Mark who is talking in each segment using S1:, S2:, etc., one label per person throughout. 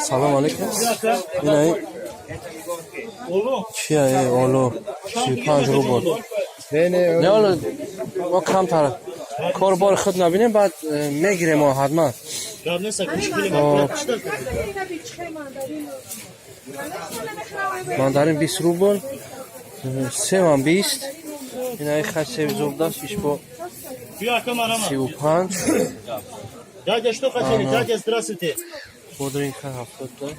S1: سلام علیکم. این چیه اولو 35 روبل. نه حالا ما کمتر کار بار خود نبینیم بعد میگیریم ما حتما. ماندارین 20 روبل، سیمان 20. این های خط سیب زبده شیش با 35. بودرین خط 70 دا.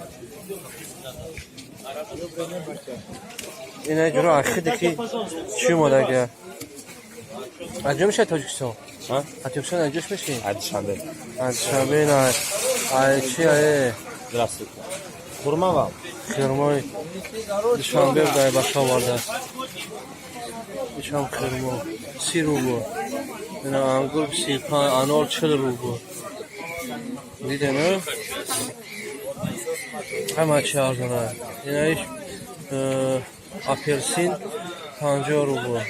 S1: این های جورا اخیده که چی اومده اگه انجام میشه تاجیکستان؟ تاجیکستان انجامش میشه؟ عدشنبه نه چی های
S2: Здравствуйте. Хурма вам?
S1: خیرمای دوشنبه بوده بچه آورده ایشان خیرما 30 روبل. این انگور 35 انار 40 روبل. دیده نه؟ همه چی ارزانه. این ایش اپرسین 50 روبل.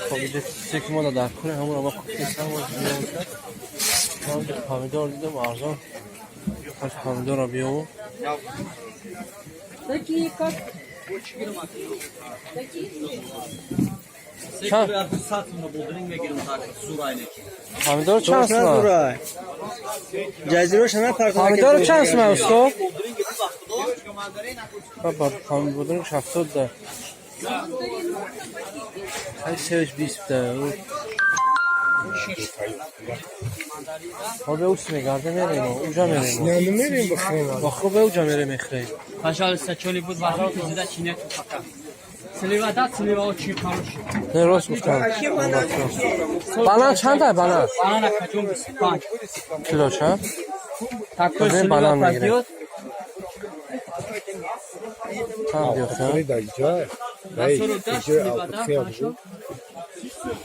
S1: خب اینجا چیزی که ما در کنه همون اما کفتی سرماز بیاموزد. من پامیدار دیدم ارزان. از پامیدار را بیامون. چند؟ پامیدار چند سمه؟ پامیدار چند سمه استو؟ بابا پامیدارش 70 ده. های سوش 20 ده. خب به اوست میگرده میریم اونجا میریم.
S3: نه میریم بخیریم.
S1: خب به اونجا میریم میخریم.
S4: Пожалуйста, что-нибудь возьму, туда чинет пока. Слива да, слива очень хороший.
S1: نه راست گفتم. بانان چند ده بانان؟
S4: Банана качун 25.
S1: کیلو چند؟
S4: Такой
S1: Один
S4: слива
S1: банан
S4: пойдет.
S1: چند بیافتم؟
S3: اینجا
S4: На 40 да, слива да, хорошо.